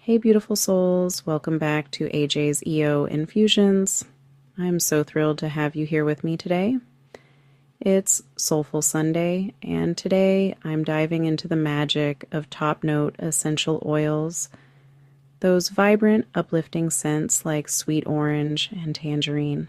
Hey beautiful souls, welcome back to AJ's EO Infusions. I'm so thrilled to have you here with me today. It's Soulful Sunday, and today I'm diving into the magic of top-note essential oils, those vibrant, uplifting scents like sweet orange and tangerine.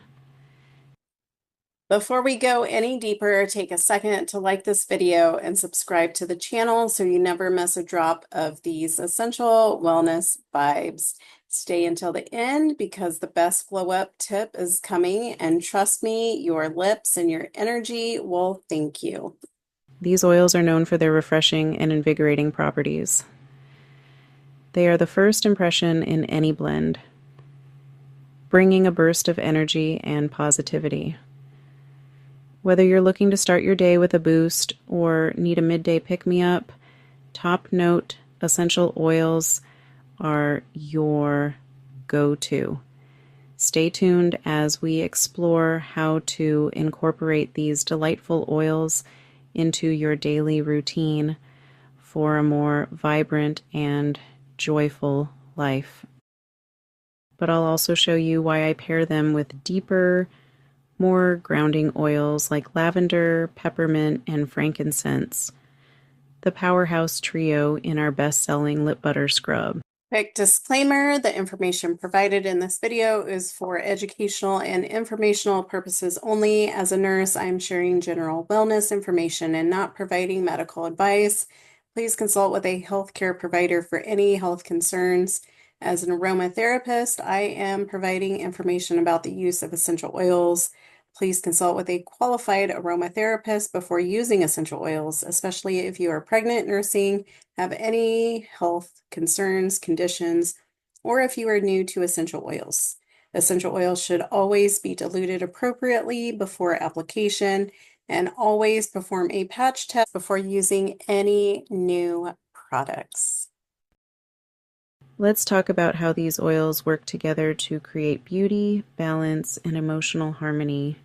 Before we go any deeper, take a second to like this video and subscribe to the channel so you never miss a drop of these essential wellness vibes. Stay until the end because the best glow up tip is coming, and trust me, your lips and your energy will thank you. These oils are known for their refreshing and invigorating properties. They are the first impression in any blend, bringing a burst of energy and positivity. Whether you're looking to start your day with a boost or need a midday pick-me-up, top-note essential oils are your go-to. Stay tuned as we explore how to incorporate these delightful oils into your daily routine for a more vibrant and joyful life. But I'll also show you why I pair them with deeper, more grounding oils like lavender, peppermint, and frankincense, the powerhouse trio in our best-selling lip butter scrub. Quick disclaimer, the information provided in this video is for educational and informational purposes only. As a nurse, I'm sharing general wellness information and not providing medical advice. Please consult with a healthcare provider for any health concerns. As an aromatherapist, I am providing information about the use of essential oils. Please consult with a qualified aromatherapist before using essential oils, especially if you are pregnant, nursing, have any health concerns, conditions, or if you are new to essential oils. Essential oils should always be diluted appropriately before application, and always perform a patch test before using any new products. Let's talk about how these oils work together to create beauty, balance, and emotional harmony.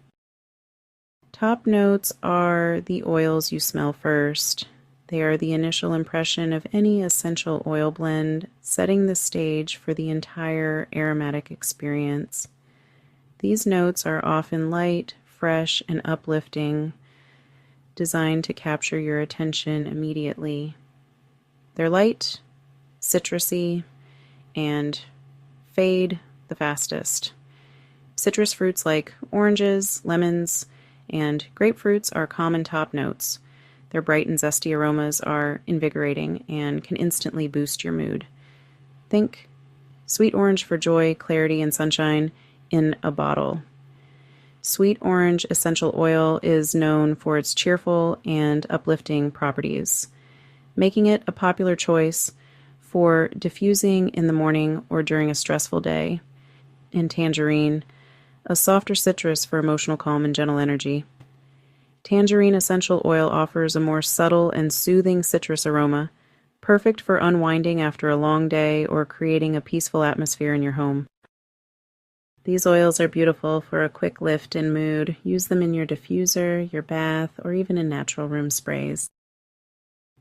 Top notes are the oils you smell first. They are the initial impression of any essential oil blend, setting the stage for the entire aromatic experience. These notes are often light, fresh, and uplifting, designed to capture your attention immediately. They're light, citrusy, and fade the fastest. Citrus fruits like oranges, lemons, and grapefruits are common top notes. Their bright and zesty aromas are invigorating and can instantly boost your mood. Think sweet orange for joy, clarity, and sunshine in a bottle. Sweet orange essential oil is known for its cheerful and uplifting properties, making it a popular choice for diffusing in the morning or during a stressful day. And tangerine, a softer citrus for emotional calm and gentle energy. Tangerine essential oil offers a more subtle and soothing citrus aroma, perfect for unwinding after a long day or creating a peaceful atmosphere in your home. These oils are beautiful for a quick lift in mood. Use them in your diffuser, your bath, or even in natural room sprays.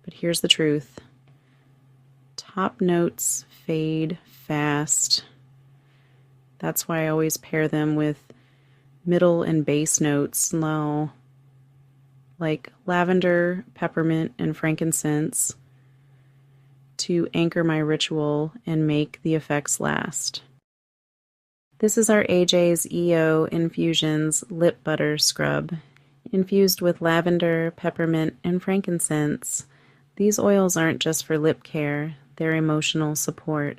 But here's the truth. Top notes fade fast. That's why I always pair them with middle and base notes, like lavender, peppermint, and frankincense, to anchor my ritual and make the effects last. This is our AJ's EO Infusions Lip Butter Scrub, infused with lavender, peppermint, and frankincense. These oils aren't just for lip care, they're emotional support.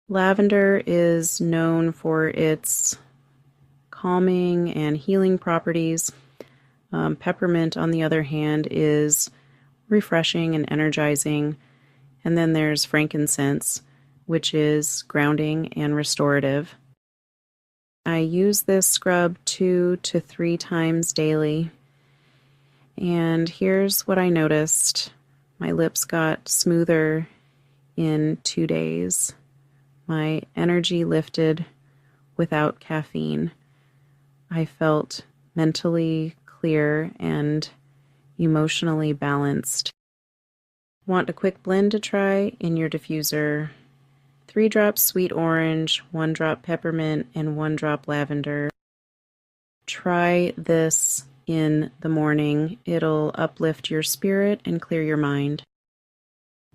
Lavender is known for its calming and healing properties. Peppermint, on the other hand, is refreshing and energizing. And then there's frankincense, which is grounding and restorative. I use this scrub 2 to 3 times daily. And here's what I noticed. My lips got smoother in 2 days. My energy lifted without caffeine. I felt mentally clear and emotionally balanced. Want a quick blend to try in your diffuser? 3 drops sweet orange, 1 drop peppermint, and 1 drop lavender. Try this in the morning. It'll uplift your spirit and clear your mind.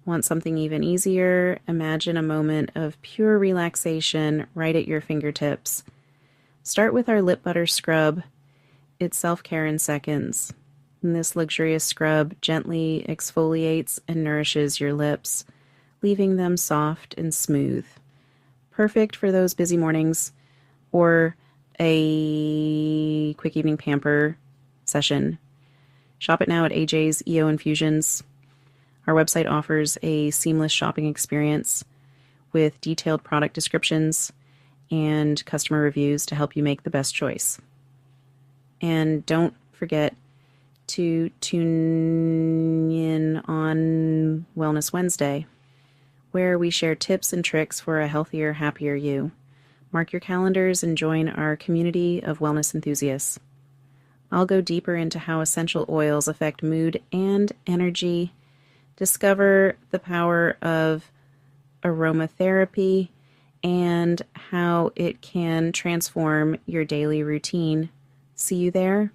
Want something even easier? Imagine a moment of pure relaxation right at your fingertips. Start with our lip butter scrub. It's self-care in seconds. And this luxurious scrub gently exfoliates and nourishes your lips, leaving them soft and smooth. Perfect for those busy mornings or a quick evening pamper session. Shop it now at AJ's EO Infusions. Our website offers a seamless shopping experience with detailed product descriptions and customer reviews to help you make the best choice. And don't forget to tune in on Wellness Wednesday, where we share tips and tricks for a healthier, happier you. Mark your calendars and join our community of wellness enthusiasts. I'll go deeper into how essential oils affect mood and energy. Discover the power of aromatherapy and how it can transform your daily routine. See you there.